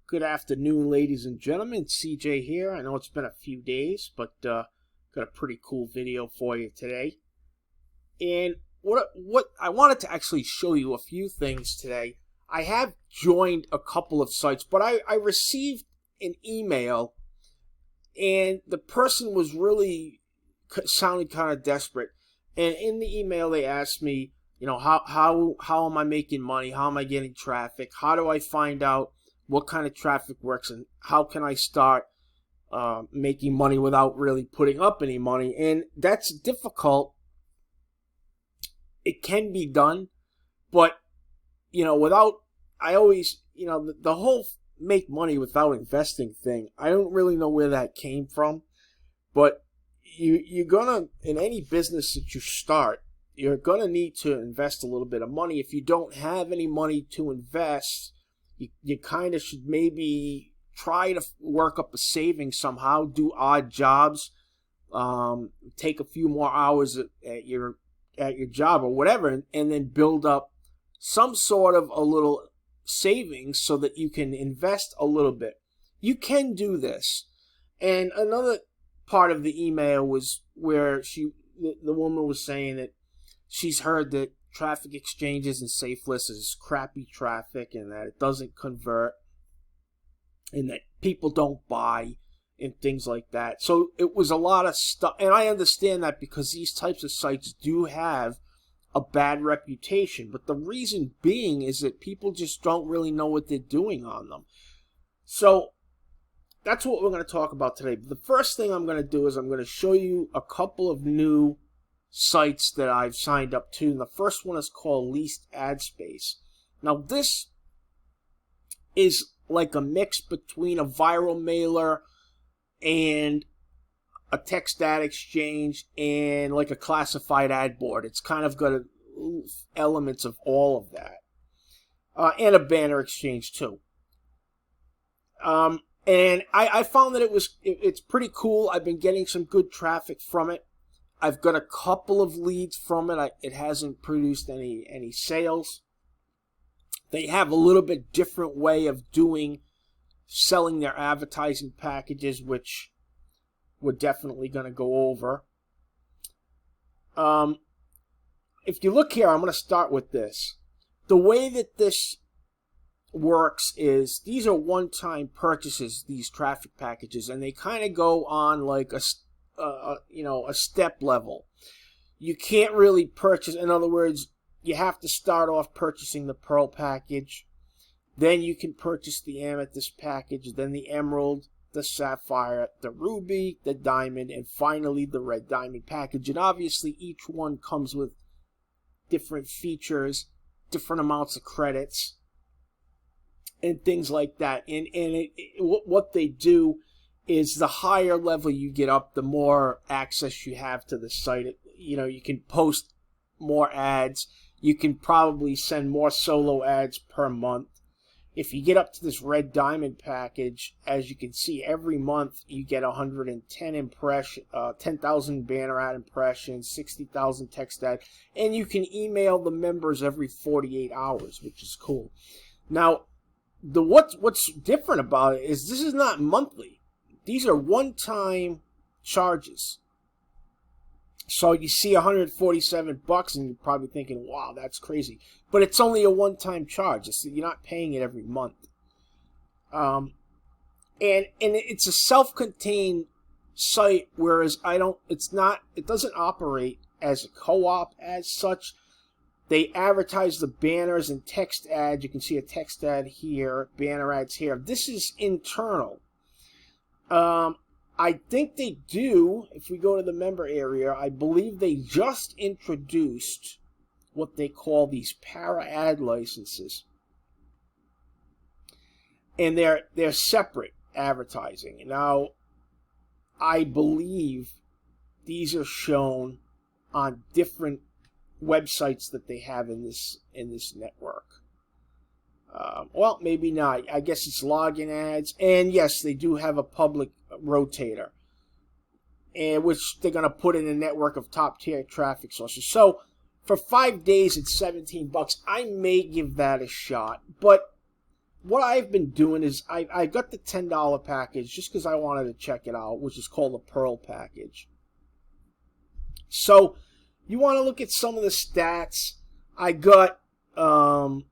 Good afternoon, ladies and gentlemen. CJ here. I know it's been a few days, but got a pretty cool video for you today. And what I wanted to actually show you a few things today. I have joined a couple of sites, but I received an email, and the person was really sounding kind of desperate. And in the email, they asked me, how am I making money? How am I getting traffic? How do I find out what kind of traffic works, and how can I start making money without really putting up any money? And that's difficult. It can be done, but I always, the whole make money without investing thing, I don't really know where that came from. But you're gonna, in any business that you start, you're gonna need to invest a little bit of money. If you don't have any money to invest, you kind of should maybe try to work up a savings somehow, do odd jobs, take a few more hours at your job or whatever, and then build up some sort of a little savings so that you can invest a little bit. You can do this. And another part of the email was where the woman was saying that she's heard that traffic exchanges and safelists is crappy traffic, and that it doesn't convert, and that people don't buy, and things like that. So it was a lot of stuff, and I understand that because these types of sites do have a bad reputation. But the reason being is that people just don't really know what they're doing on them. So that's what we're going to talk about today. The first thing I'm going to do is I'm going to show you a couple of new sites that I've signed up to. And the first one is called Leased Ad Space. Now this is like a mix between a viral mailer and a text ad exchange and like a classified ad board. It's kind of got elements of all of that, and a banner exchange too. And I found that it's pretty cool. I've been getting some good traffic from it. I've got a couple of leads from it. It hasn't produced any sales. They have a little bit different way of selling their advertising packages, which we're definitely going to go over. If you look here, I'm going to start with this. The way that this works is these are one-time purchases, these traffic packages, and they kind of go on like a step level. You can't really purchase, in other words, you have to start off purchasing the Pearl package, then you can purchase the Amethyst package, then the Emerald, the Sapphire, the Ruby, the Diamond, and finally the Red Diamond package. And obviously each one comes with different features, different amounts of credits, and things like that. And what they do is the higher level you get up, the more access you have to the site. You can post more ads. You can probably send more solo ads per month. If you get up to this Red Diamond package, as you can see, every month you get 10,000 banner ad impressions, 60,000 text ad, and you can email the members every 48 hours, which is cool. Now, what's different about it is this is not monthly. These are one-time charges. So you see $147 and you're probably thinking, wow, that's crazy. But it's only a one-time charge. You're not paying it every month. And it's a self-contained site, whereas it doesn't operate as a co-op as such. They advertise the banners and text ads. You can see a text ad here, banner ads here. This is internal. I think they do, if we go to the member area, I believe they just introduced what they call these para ad licenses. And they're separate advertising. Now, I believe these are shown on different websites that they have in this network. Well, maybe not. I guess it's login ads. And yes, they do have a public rotator, and which they're going to put in a network of top tier traffic sources. So for 5 days, it's $17. I may give that a shot, but what I've been doing is I got the $10 package just because I wanted to check it out, which is called the Pearl package. So you want to look at some of the stats. I got Pearl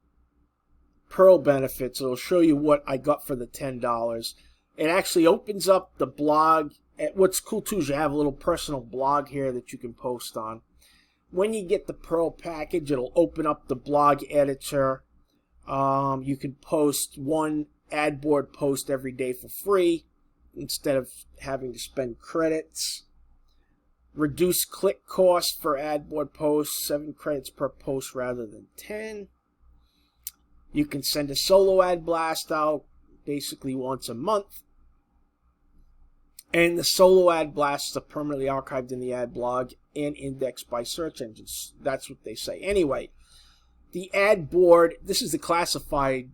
benefits. It'll show you what I got for the $10. It actually opens up the blog. What's cool too is you have a little personal blog here that you can post on. When you get the Pearl package, it'll open up the blog editor. You can post one ad board post every day for free instead of having to spend credits. Reduce click cost for ad board posts, 7 credits per post rather than 10. You can send a solo ad blast out basically once a month. And the solo ad blasts are permanently archived in the ad blog and indexed by search engines. That's what they say. Anyway, the ad board, this is the classified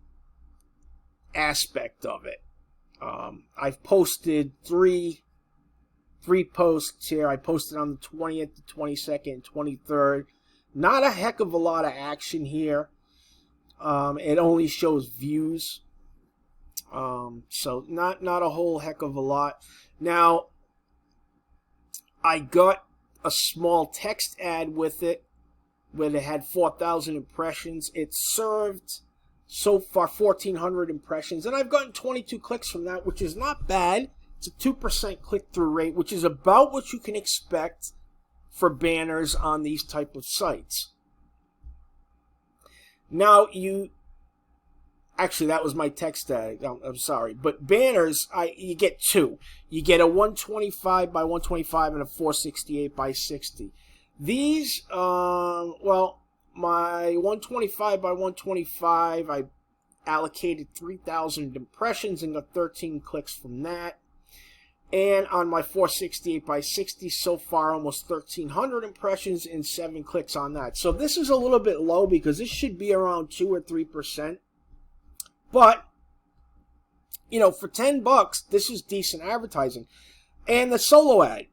aspect of it. I've posted three posts here. I posted on the 20th, the 22nd, 23rd. Not a heck of a lot of action here. It only shows views. So not a whole heck of a lot. Now, I got a small text ad with it where it had 4,000 impressions. It served so far 1,400 impressions, and I've gotten 22 clicks from that, which is not bad. It's a 2% click-through rate, which is about what you can expect for banners on these type of sites. Now, actually, that was my text ad. I'm sorry. But banners, you get two. You get a 125 by 125 and a 468 by 60. These, well, my 125 by 125, I allocated 3,000 impressions and got 13 clicks from that. And on my 468 by 60, so far almost 1,300 impressions and 7 clicks on that. So this is a little bit low because this should be around 2 or 3%. But, you know, for $10, this is decent advertising. And the solo ad.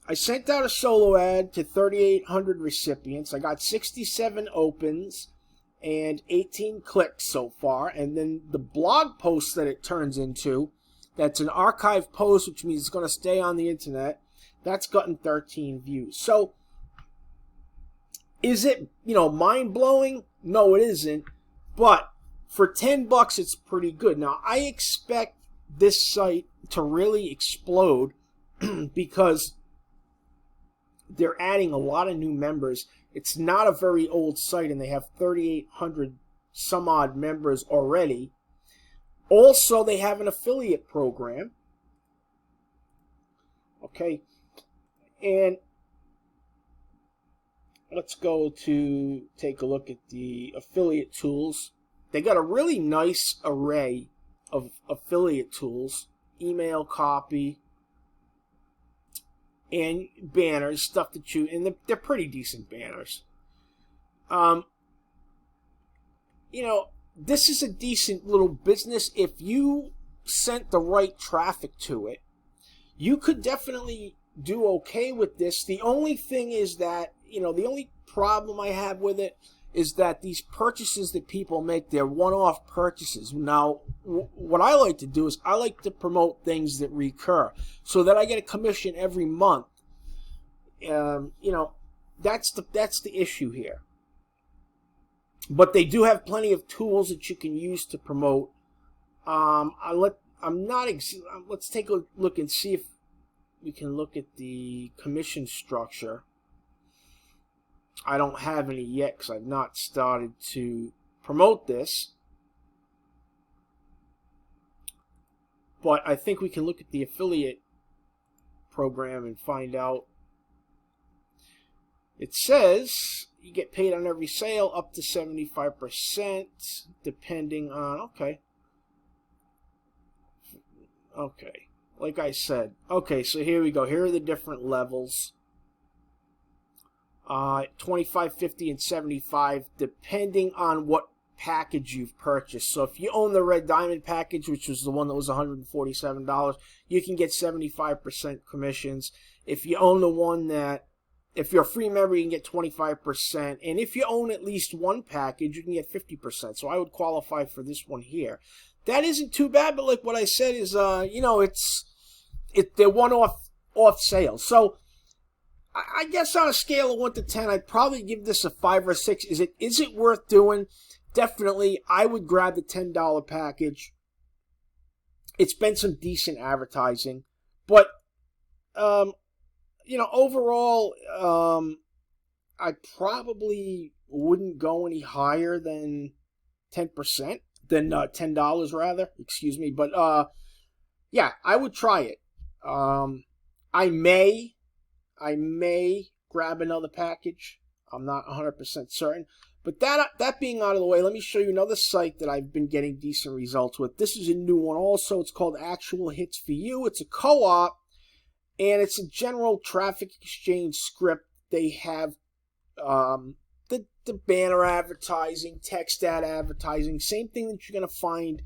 I sent out a solo ad to 3,800 recipients. I got 67 opens and 18 clicks so far. And then the blog post that it turns into, that's an archive post, which means it's going to stay on the internet. That's gotten 13 views. So, is it, you know, mind-blowing? No, it isn't. But for $10, it's pretty good. Now, I expect this site to really explode because they're adding a lot of new members. It's not a very old site, and they have 3,800 some odd members already. Also, they have an affiliate program. Okay. And let's go to take a look at the affiliate tools. They got a really nice array of affiliate tools. Email, copy, and banners, stuff that you... And they're pretty decent banners. You know, this is a decent little business. If you sent the right traffic to it, you could definitely do okay with this. The only thing is that, you know, the only problem I have with it is that these purchases that people make, they're one-off purchases. Now, what I like to do is I like to promote things that recur so that I get a commission every month. You know, that's the issue here. But they do have plenty of tools that you can use to promote. Let's take a look and see if we can look at the commission structure. I don't have any yet because I've not started to promote this. But I think we can look at the affiliate program and find out. It says you get paid on every sale up to 75%, depending on, okay, like I said. Okay, so here we go. Here are the different levels. 25, 50, and 75, depending on what package you've purchased. So if you own the Red Diamond package, which was the one that was $147, you can get 75% commissions. If you own the one that, if you're a free member, you can get 25%. And if you own at least one package, you can get 50%. So I would qualify for this one here. that isn't too bad. But like what I said is, they're one-off sales. So I guess on a scale of 1 to 10, I'd probably give this a 5 or 6. Is it worth doing? Definitely, I would grab the $10 package. It's been some decent advertising, but overall, I probably wouldn't go any higher than 10%, than $10 rather. Excuse me, but yeah, I would try it. I may grab another package. I'm not 100% certain. But that being out of the way, let me show you another site that I've been getting decent results with. This is a new one also. It's called Actual Hits for You. It's a co-op, and it's a general traffic exchange script. They have the banner advertising, text ad advertising, same thing that you're going to find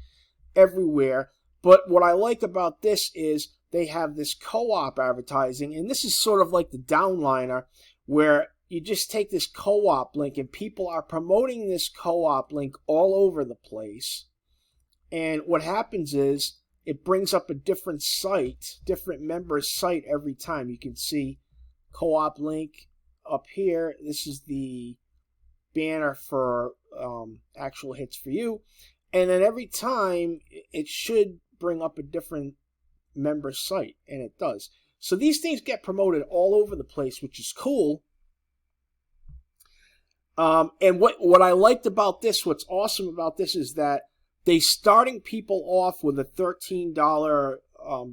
everywhere. But what I like about this is they have this co-op advertising, and this is sort of like the downliner, where you just take this co-op link, and people are promoting this co-op link all over the place. And what happens is it brings up a different site, different member's site every time. You can see co-op link up here. This is the banner for Actual Hits for You. And then every time it should bring up a different member site, and it does. So these things get promoted all over the place, which is cool. And what I liked about this, what's awesome about this, is that they starting people off with a $13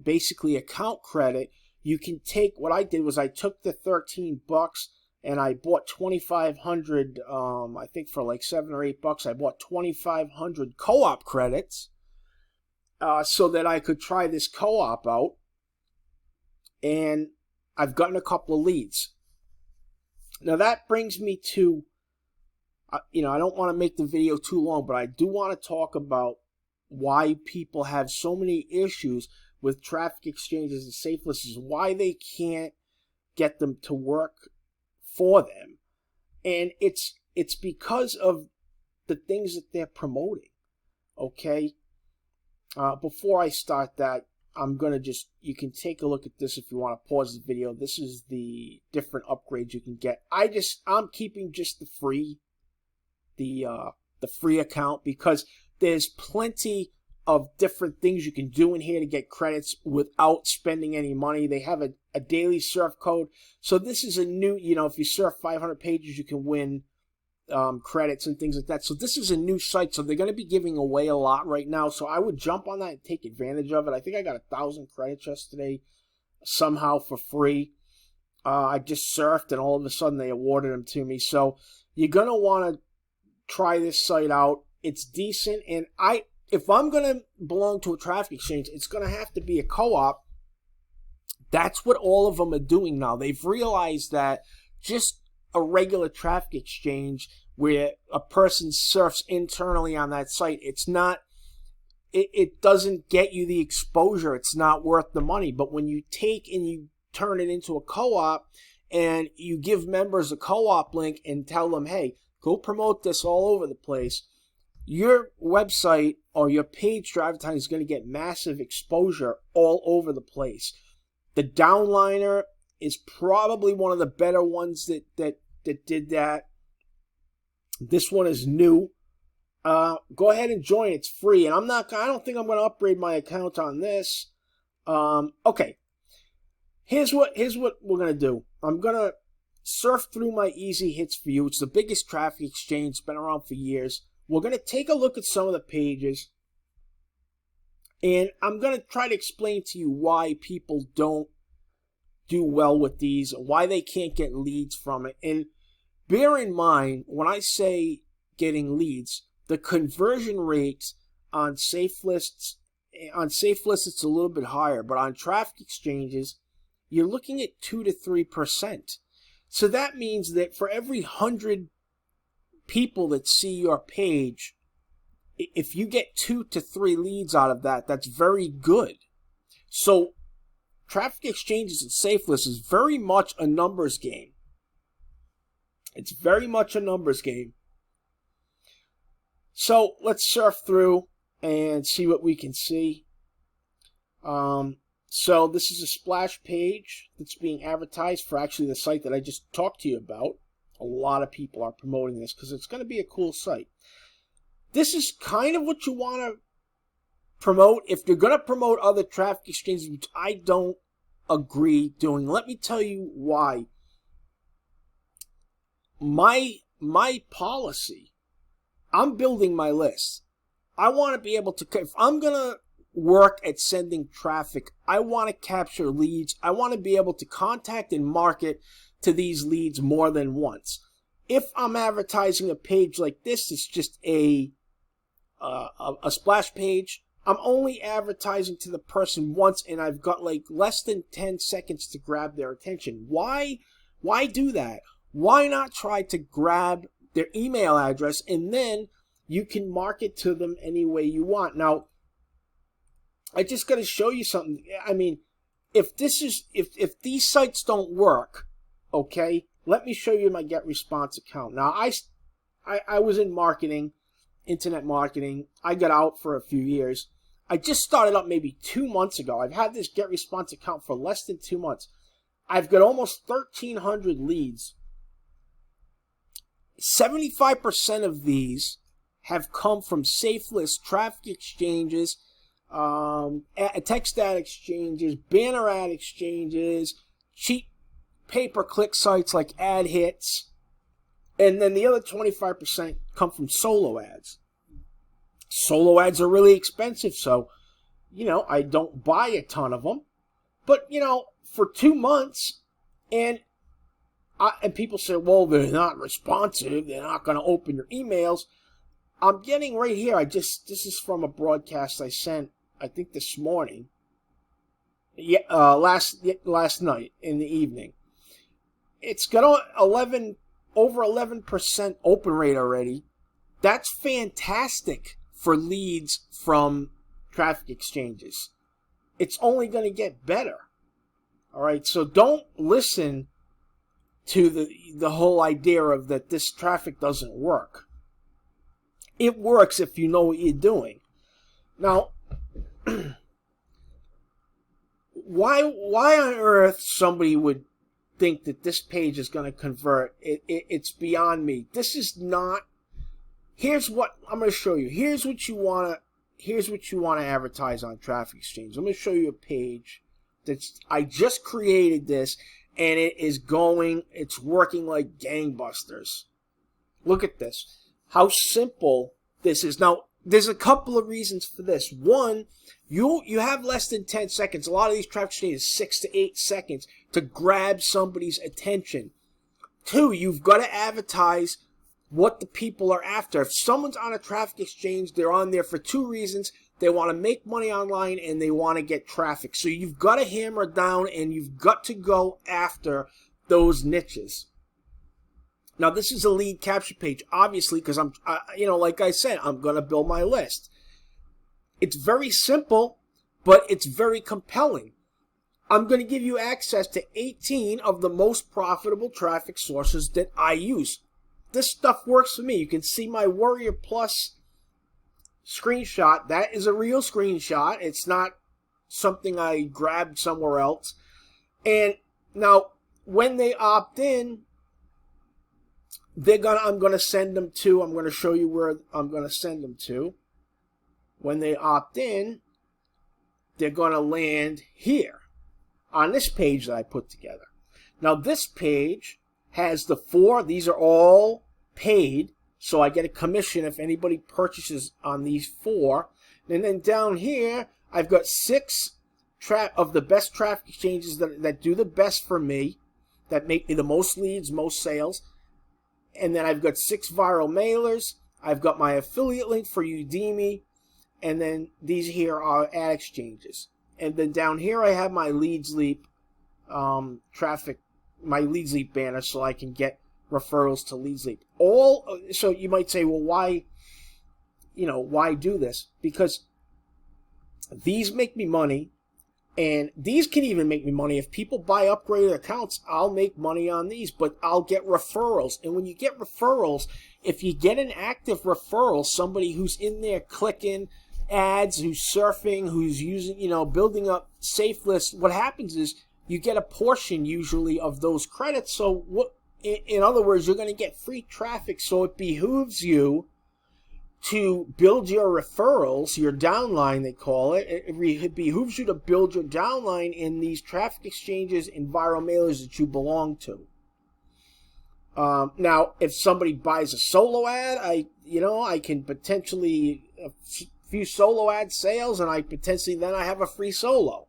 basically account credit. You can take, what I did was I took the $13 and I bought 2,500, I think for like $7 or $8, I bought 2,500 co-op credits so that I could try this co-op out. And I've gotten a couple of leads. Now that brings me to, I don't want to make the video too long, but I do want to talk about why people have so many issues with traffic exchanges and safelists, why they can't get them to work for them. And it's because of the things that they're promoting. Okay? Before I start that, I'm going to you can take a look at this if you want to pause the video. This is the different upgrades you can get. I'm keeping just the free account, because there's plenty of different things you can do in here to get credits without spending any money. They have a daily surf code. So this is a new, if you surf 500 pages, you can win credits and things like that. So this is a new site, so they're going to be giving away a lot right now. So I would jump on that and take advantage of it. I think I got 1,000 credits yesterday somehow for free. I just surfed, and all of a sudden they awarded them to me. So you're going to want to try this site out. It's decent, and if I'm going to belong to a traffic exchange, it's going to have to be a co-op. That's what all of them are doing now. They've realized that just a regular traffic exchange where a person surfs internally on that site, it doesn't get you the exposure. It's not worth the money. But when you take and you turn it into a co-op, and you give members a co-op link and tell them, hey, go promote this all over the place, your website or your page for advertising is going to get massive exposure all over the place. The downliner is probably one of the better ones that did that. This one is new. Go ahead and join. It's free, and I don't think I'm going to upgrade my account on this. Okay. Here's what we're going to do. I'm going to surf through my Easy Hits for You. It's the biggest traffic exchange. It's been around for years. We're going to take a look at some of the pages, and I'm going to try to explain to you why people don't do well with these, why they can't get leads from it. And bear in mind, when I say getting leads, the conversion rates on safelists, it's a little bit higher, but on traffic exchanges, you're looking at 2 to 3%. So that means that for every 100 people that see your page, if you get 2 to 3 leads out of that, that's very good. So traffic exchanges and safelists is very much a numbers game. It's very much a numbers game. So let's surf through. and see what we can see. So this is a splash page that's being advertised for actually the site that I just talked to you about. A lot of people are promoting this because it's going to be a cool site. This is kind of what you want to promote if you're going to promote other traffic exchanges, which I don't agree doing. Let me tell you why. My policy, I'm building my list. I want to be able to, if I'm going to work at sending traffic, I want to capture leads. I want to be able to contact and market to these leads more than once. If I'm advertising a page like this, it's just a splash page. I'm only advertising to the person once, and I've got like less than 10 seconds to grab their attention. Why do that? Why not try to grab their email address, and then you can market to them any way you want? Now, I just got to show you something. I mean, if these sites don't work, okay, let me show you my Get Response account. Now, I was in marketing, internet marketing. I got out for a few years. I just started up maybe 2 months ago. I've had this Get Response account for less than 2 months. I've got almost 1,300 leads. 75% of these have come from safelists, traffic exchanges, text ad exchanges, banner ad exchanges, cheap pay-per-click sites like Ad Hits, and then the other 25% come from solo ads. Solo ads are really expensive, so, I don't buy a ton of them. But, for 2 months, and people say, well, they're not responsive, they're not going to open your emails. I'm getting right here, this is from a broadcast I sent, I think this morning. Last night in the evening. It's got over 11% open rate already. That's fantastic for leads from traffic exchanges. It's only going to get better. All right, so don't listen to the whole idea of that this traffic doesn't work. It works if you know what you're doing. Now, why on earth somebody would think that this page is going to convert? It's beyond me. This is not. Here's what I'm going to show you. Here's what you want to advertise on Traffic Exchange. I'm going to show you a page I just created this, and it's working like gangbusters. Look at this. How simple this is. Now, there's a couple of reasons for this. One, you have less than 10 seconds. A lot of these traffic exchanges 6 to 8 seconds to grab somebody's attention. Two, you've got to advertise what the people are after. If someone's on a traffic exchange, they're on there for two reasons. They want to make money online and they want to get traffic. So you've got to hammer down and you've got to go after those niches. Now, this is a lead capture page, obviously, because like I said, I'm going to build my list. It's very simple, but it's very compelling. I'm going to give you access to 18 of the most profitable traffic sources that I use. This stuff works for me. You can see my Warrior Plus screenshot. That is a real screenshot. It's not something I grabbed somewhere else. And now, when they opt in, I'm going to send them to, I'm going to show you where I'm going to send them to. When they opt in, they're going to land here on this page that I put together. Now, this page has the 4. These are all paid, so I get a commission if anybody purchases on these 4. And then down here, I've got 6 of the best traffic exchanges that do the best for me, that make me the most leads, most sales. And then I've got 6 viral mailers. I've got my affiliate link for Udemy. And then these here are ad exchanges. And then down here I have my Leads Leap my Leads Leap banner, so I can get referrals to Leads Leap. So you might say, well, why do this? Because these make me money, and these can even make me money. If people buy upgraded accounts, I'll make money on these, but I'll get referrals. And when you get referrals, if you get an active referral, somebody who's in there clicking, ads, who's surfing, who's using, building up safe lists, what happens is you get a portion usually of those credits. So in other words, you're going to get free traffic. So it behooves you to build your referrals, your downline, they call it. It behooves you to build your downline in these traffic exchanges and viral mailers that you belong to. Now, if somebody buys a solo ad, I can potentially a few solo ad sales, and I have a free solo.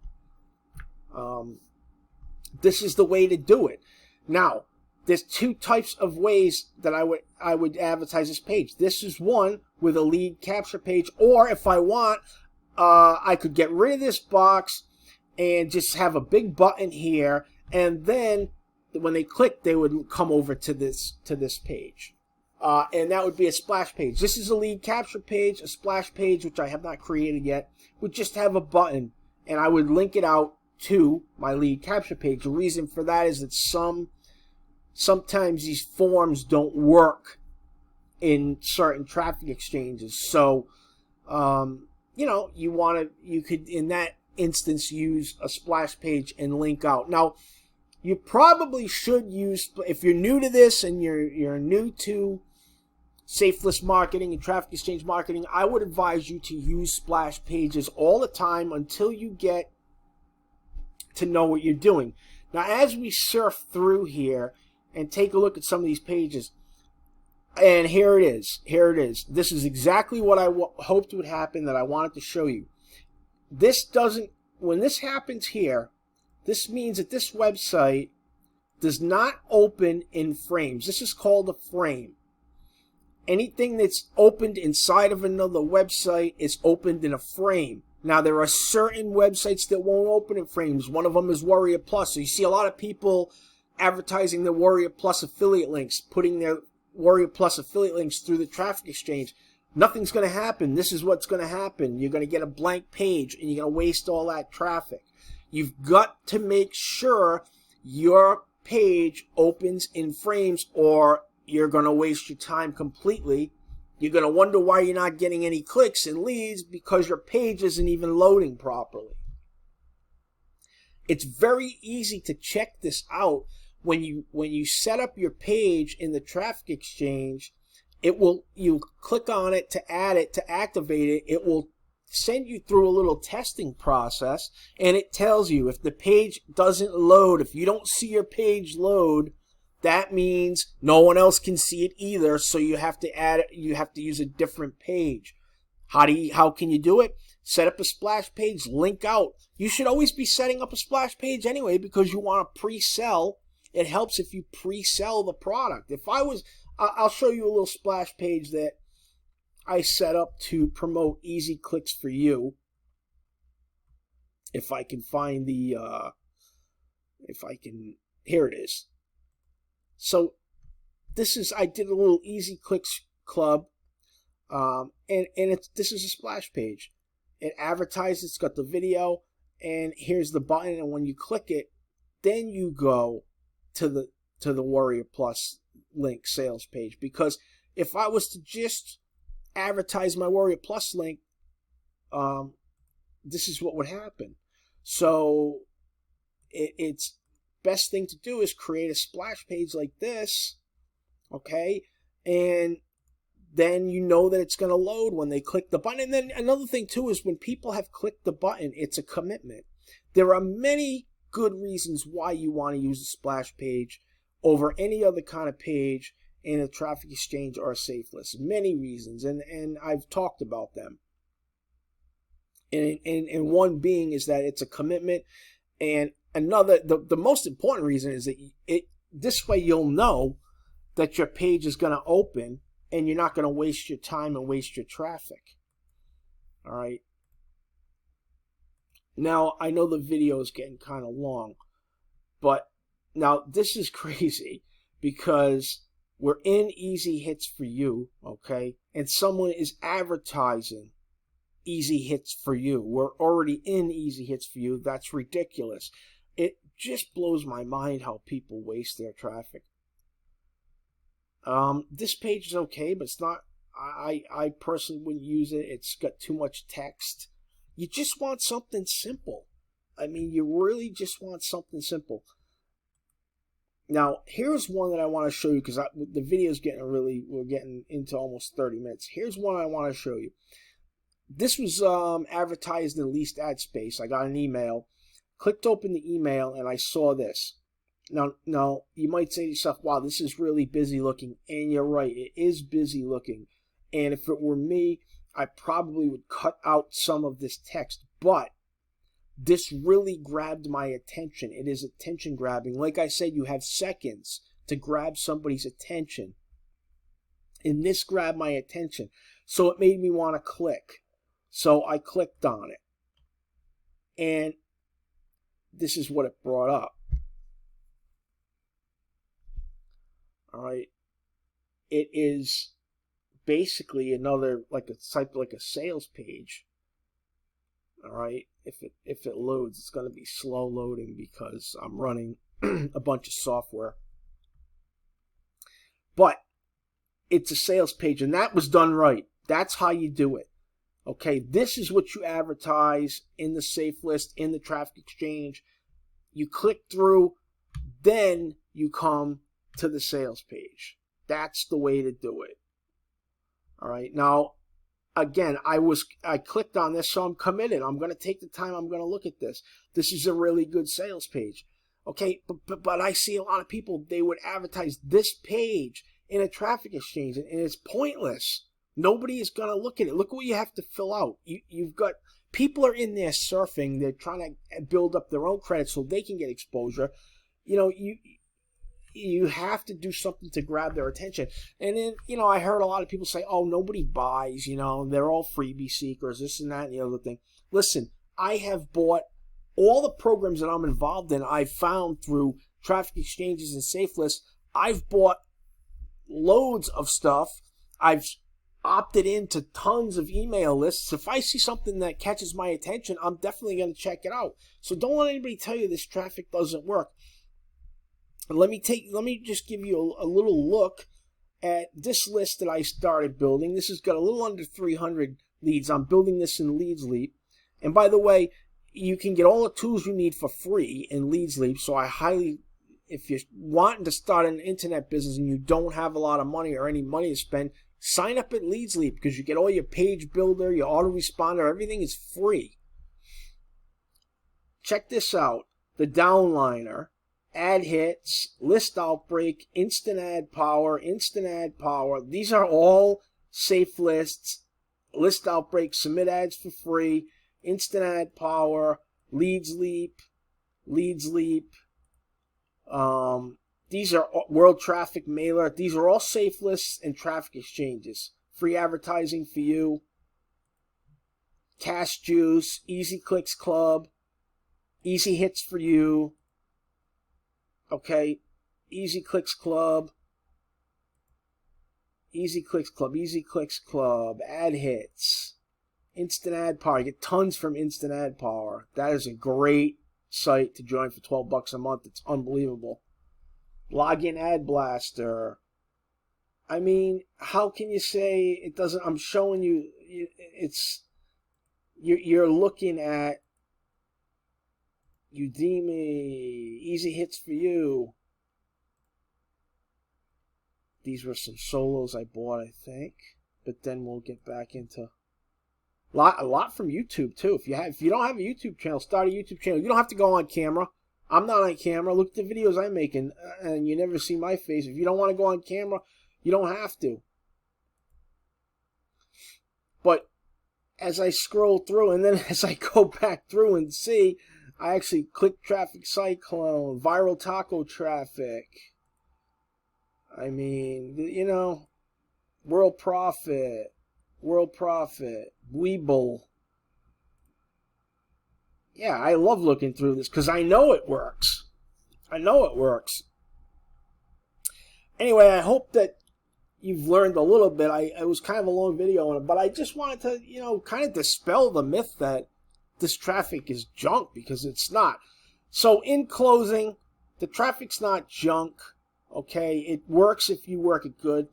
This is the way to do it. Now, there's two types of ways that I would advertise this page. This is one with a lead capture page, or if I want, I could get rid of this box and just have a big button here, and then when they click, they would come over to this page, and that would be a splash page. This is a lead capture page. A splash page, which I have not created yet, would just have a button, and I would link it out to my lead capture page. The reason for that is that sometimes these forms don't work in certain traffic exchanges. So, you could, in that instance, use a splash page and link out. Now, you probably should use, if you're new to this and you're new to safe list marketing and traffic exchange marketing, I would advise you to use splash pages all the time until you get to know what you're doing. Now, as we surf through here and take a look at some of these pages, and here it is. This is exactly what I hoped would happen, that I wanted to show you. When this happens here, this means that this website does not open in frames. This is called a frame. Anything that's opened inside of another website is opened in a frame. Now, there are certain websites that won't open in frames. One of them is Warrior Plus. So you see a lot of people advertising their Warrior Plus affiliate links, putting their Warrior Plus affiliate links through the traffic exchange. Nothing's going to happen. This is what's going to happen. You're going to get a blank page, and you're going to waste all that traffic. You've got to make sure your page opens in frames, or you're going to waste your time completely. You're going to wonder why you're not getting any clicks and leads, because your page isn't even loading properly. It's very easy to check this out. When you set up your page in the traffic exchange, you click on it to add it, to activate it. It will send you through a little testing process, and it tells you if the page doesn't load, if you don't see your page load, that means no one else can see it either. So you have to add it. You have to use a different page. How can you do it? Set up a splash page, link out. You should always be setting up a splash page anyway, because you want to pre-sell. It helps if you pre-sell the product. I'll show you a little splash page that I set up to promote easy clicks for you. If I can find here it is. So I did a little easy clicks club, and this is a splash page. It advertises, it's got the video, and here's the button, and when you click it, then you go to the Warrior Plus link sales page. Because if I was to just advertise my Warrior Plus link, this is what would happen. So it's best thing to do is create a splash page like this, okay? And then you know that it's going to load when they click the button. And then another thing too is when people have clicked the button, it's a commitment. There are many good reasons why you want to use a splash page over any other kind of page in a traffic exchange or a safe list. Many reasons, and I've talked about them. And one being is that it's a commitment, and another, the most important reason is that this way you'll know that your page is going to open, and you're not going to waste your time and waste your traffic. All right. Now, I know the video is getting kind of long, but now this is crazy because we're in Easy Hits for You, okay? And someone is advertising Easy Hits for You. We're already in Easy Hits for You. That's ridiculous. It just blows my mind how people waste their traffic. This page is okay, but it's not. I personally wouldn't use it. It's got too much text. You just want something simple. I mean, you really just want something simple. Now, here's one that I want to show you because the video is we're getting into almost 30 minutes. Here's one I want to show you. This was advertised in Leased ad space. I got an email, clicked open the email, and I saw this. Now, you might say to yourself, wow, this is really busy looking. And you're right, it is busy looking. And if it were me, I probably would cut out some of this text. But this really grabbed my attention. It is attention grabbing. Like I said, you have seconds to grab somebody's attention. And this grabbed my attention. So it made me want to click. So I clicked on it. And this is what it brought up. All right. It is basically another like a sales page. All right. If it loads, it's going to be slow loading because I'm running a bunch of software. But it's a sales page, and that was done right. That's how you do it. Okay, this is what you advertise in the safe list, in the traffic exchange. You click through, then you come to the sales page. That's the way to do it. All right, now, again, I clicked on this, so I'm committed. I'm going to take the time. I'm going to look at this. This is a really good sales page. Okay, but I see a lot of people, they would advertise this page in a traffic exchange, and it's pointless. Nobody is going to look at it. Look what you have to fill out. You've got people are in there surfing. They're trying to build up their own credit so they can get exposure. You know, you have to do something to grab their attention. And then, you know, I heard a lot of people say, oh, nobody buys, you know, they're all freebie seekers, this and that and the other thing. Listen, I have bought all the programs that I'm involved in. I've found through traffic exchanges and safe lists. I've bought loads of stuff. I've opted into tons of email lists. If I see something that catches my attention, I'm definitely going to check it out. So don't let anybody tell you this traffic doesn't work. Let me just give you a little look at this list that I started building. This has got a little under 300 leads. I'm building this in Leads Leap. And by the way, you can get all the tools you need for free in Leads Leap. So I highly, if you're wanting to start an internet business and you don't have a lot of money or any money to spend, sign up at Leads Leap because you get all your page builder, your autoresponder, everything is free. Check this out. The downliner, ad hits, list outbreak, instant ad power. These are all safe lists. List outbreak, submit ads for free, instant ad power, Leads Leap. These are World Traffic Mailer. These are all safe lists and traffic exchanges. Free advertising for you. Cash Juice, Easy Clicks Club, Easy Hits for you. Okay, Easy Clicks Club, ad hits, instant ad power. You get tons from instant ad power. That is a great site to join for $12 a month. It's unbelievable. Login Ad Blaster. I mean, how can you say it doesn't? I'm showing you. You're looking at Udemy, Easy Hits for you. These were some solos I bought, I think. But then we'll get back into a lot from YouTube too. If you don't have a YouTube channel, start a YouTube channel. You don't have to go on camera. I'm not on camera. Look at the videos I'm making, and you never see my face. If you don't want to go on camera, you don't have to. But as I scroll through, and then as I go back through and see, I actually click Traffic Cyclone, Viral Taco Traffic. I mean, you know, World Profit, Weeble. Yeah, I love looking through this because I know it works. Anyway, I hope that you've learned a little bit. It was kind of a long video on it, but I just wanted to, you know, kind of dispel the myth that this traffic is junk, because it's not. So in closing, the traffic's not junk. Okay, it works if you work it good.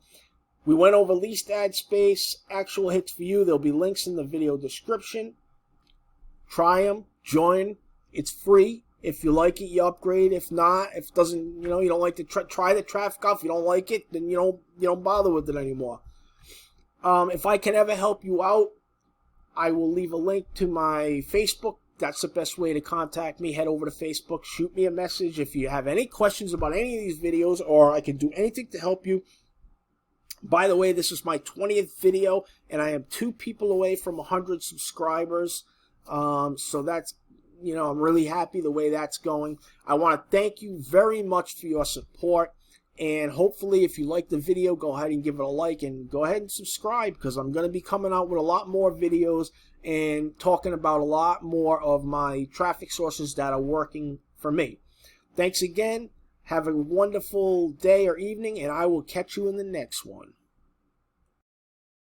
We went over leased ad space, actual hits for you. There'll be links in the video description. Try them, join. It's free. If you like it, you upgrade. If not, if it doesn't, you don't like to try the traffic off. If you don't like it, then you don't bother with it anymore. If I can ever help you out, I will leave a link to my Facebook. That's the best way to contact me. Head over to Facebook, shoot me a message if you have any questions about any of these videos, or I can do anything to help you. By the way, this is my 20th video, and I am 2 people away from 100 subscribers. So that's, I'm really happy the way that's going. I want to thank you very much for your support. And hopefully, if you like the video, go ahead and give it a like, and go ahead and subscribe, because I'm going to be coming out with a lot more videos and talking about a lot more of my traffic sources that are working for me. Thanks again. Have a wonderful day or evening, and I will catch you in the next one.